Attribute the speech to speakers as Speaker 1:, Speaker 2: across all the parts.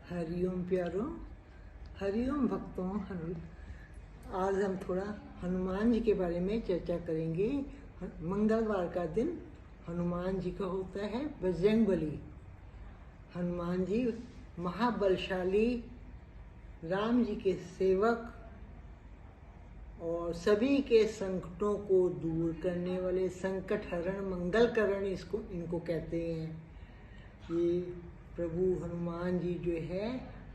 Speaker 1: हरिओम प्यारों, हरिओम भक्तों। आज हम थोड़ा हनुमान जी के बारे में चर्चा करेंगे। मंगलवार का दिन हनुमान जी का होता है बजरंगबली। हनुमान जी महाबलशाली, राम जी के सेवक और सभी के संकटों को दूर करने वाले, संकट हरण मंगलकरण इनको कहते हैं। ये प्रभु हनुमान जी जो है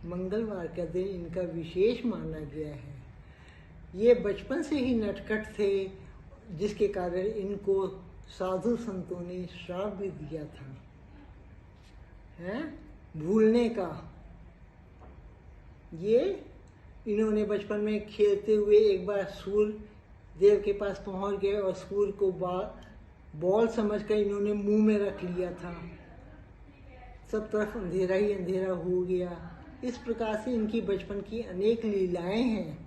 Speaker 1: मंगलवार का दिन इनका विशेष माना गया है। ये बचपन से ही नटखट थे, जिसके कारण इनको साधु संतों ने श्राप भी दिया था, हैं भूलने का। ये इन्होंने बचपन में खेलते हुए एक बार सूर्य देव के पास पहुंच गए और सूर्य को बॉल समझकर इन्होंने मुंह में रख लिया था। सब तरफ अंधेरा ही अंधेरा हो गया। इस प्रकार से इनकी बचपन की अनेक लीलाएं हैं।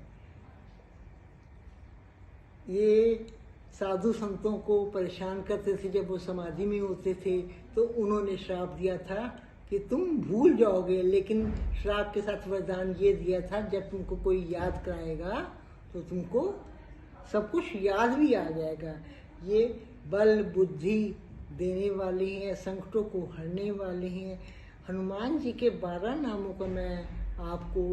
Speaker 1: ये साधु संतों को परेशान करते थे। जब वो समाधि में होते थे तो उन्होंने श्राप दिया था कि तुम भूल जाओगे, लेकिन श्राप के साथ वरदान ये दिया था जब तुमको कोई याद कराएगा तो तुमको सब कुछ याद भी आ जाएगा। ये बल बुद्धि देने वाले हैं, संकटों को हरने वाले हैं। हनुमान जी के 12 नामों का मैं आपको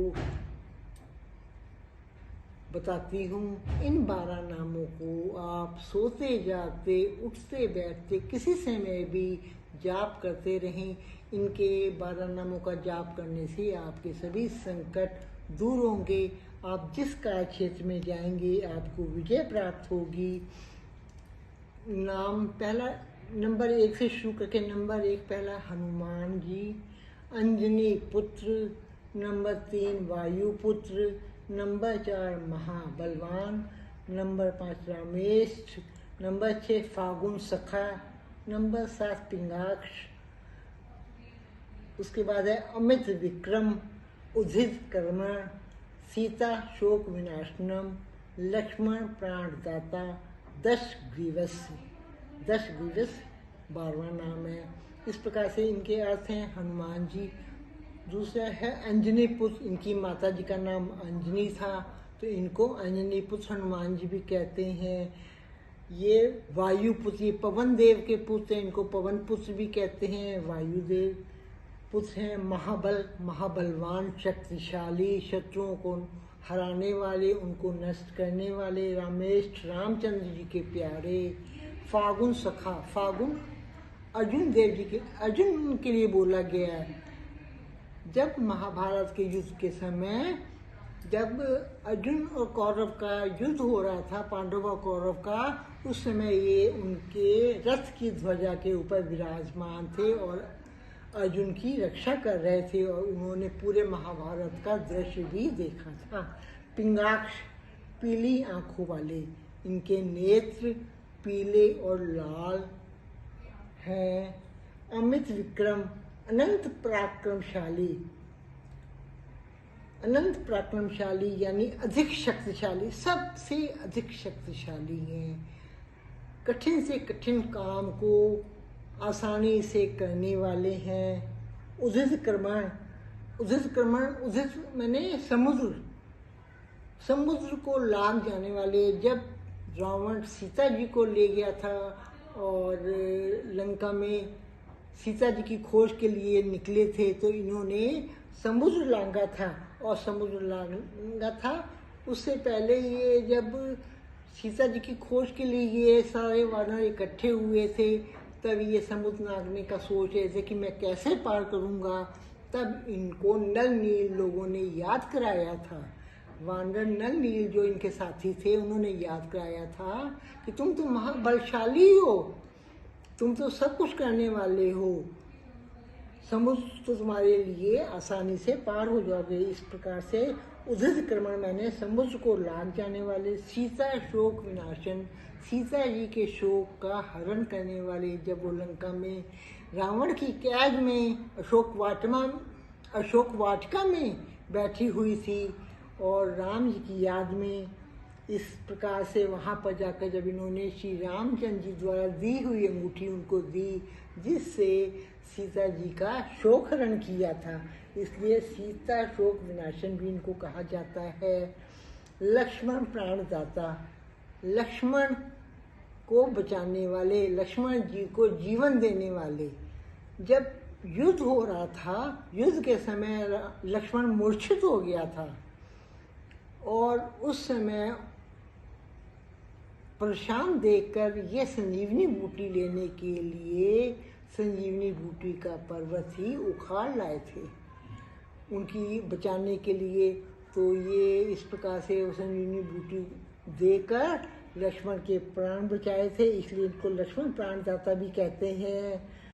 Speaker 1: बताती हूँ। इन 12 नामों को आप सोते जागते उठते बैठते किसी समय भी जाप करते रहें। इनके 12 नामों का जाप करने से आपके सभी संकट दूर होंगे। आप जिस कार्य क्षेत्र में जाएंगे आपको विजय प्राप्त होगी। नाम पहला नंबर 1 से शुरू करके नंबर 1 पहला हनुमान जी, अंजनी पुत्र। Number 3 वायुपुत्र। Number 4 महाबलवान। Number 5 Ramesh. Number 6 फागुन सखा। नंबर 7 पिंगाक्ष। उसके बाद है अमित विक्रम, उदित कर्मण, सीता शोक विनाशनम, लक्ष्मण प्राणदाता, दश ग्रीवस। 12वां नाम है। इस प्रकार से इनके अर्थ हैं हनुमान जी। दूसरा है अंजनी पुत्र। इनकी माता जी का नाम अंजनी था तो इनको अंजनी पुत्र हनुमान जी भी कहते हैं। ये वायुपुत्र, ये पवन देव के पुत्र हैं, इनको पवन पुत्र भी कहते हैं। वायुदेव पुत्र हैं। महाबलवान, शक्तिशाली, शत्रुओं को हराने वाले, उनको नष्ट करने वाले। रामेश, रामचंद्र जी के प्यारे। फागुन सखा, फागुन अर्जुन के लिए बोला गया है। जब महाभारत के युद्ध के समय जब अर्जुन और कौरव का युद्ध हो रहा था, पांडव और कौरव का, उस समय ये उनके रथ की ध्वजा के ऊपर विराजमान थे और अर्जुन की रक्षा कर रहे थे और उन्होंने पूरे महाभारत का दृश्य भी देखा था। पिंगाक्ष, पीली आंखों वाले। इनके नेत्र पीले और लाल हैं। अमित विक्रम, अनंत पराक्रमशाली यानी अधिक शक्तिशाली, सबसे अधिक शक्तिशाली हैं। कठिन से कठिन काम को आसानी से करने वाले हैं। उदित कर्मण, उदित मैंने समुद्र को लांघ जाने वाले। जब रावण सीता जी को ले गया था और लंका में सीता जी की खोज के लिए निकले थे तो इन्होंने समुद्र लांघा था। और समुद्र लांघा था उससे पहले ये जब सीता जी की खोज के लिए ये सारे वानर इकट्ठे हुए थे तब ये समुद्र लांघने का सोच रहे थे कि मैं कैसे पार करूँगा। तब इनको नल नील लोगों ने याद कराया था। वानर नल नील जो इनके साथी थे उन्होंने याद कराया था कि तुम तो महाबलशाली हो, तुम तो सब कुछ करने वाले हो, समुद्र तो तुम्हारे लिए आसानी से पार हो जाओगे। इस प्रकार से उदित कर्मण मैंने समुद्र को लांघ जाने वाले। सीता शोक विनाशन, सीता जी के शोक का हरण करने वाले। जब वो लंका में रावण की कैद में अशोक वाटिका में बैठी हुई थी और राम जी की याद में, इस प्रकार से वहाँ पर जाकर जब इन्होंने श्री रामचंद्र जी द्वारा दी हुई अंगूठी उनको दी, जिससे सीता जी का शोक हरण किया था, इसलिए सीता शोक विनाशन भी इनको कहा जाता है। लक्ष्मण प्राणदाता, लक्ष्मण को बचाने वाले, लक्ष्मण जी को जीवन देने वाले। जब युद्ध हो रहा था, युद्ध के समय लक्ष्मण मूर्छित हो गया था और उस समय परेशान देखकर ये संजीवनी बूटी लेने के लिए संजीवनी बूटी का पर्वत ही उखाड़ लाए थे उनकी बचाने के लिए। तो ये इस प्रकार से संजीवनी बूटी देकर लक्ष्मण के प्राण बचाए थे, इसलिए इनको लक्ष्मण प्राणदाता भी कहते हैं।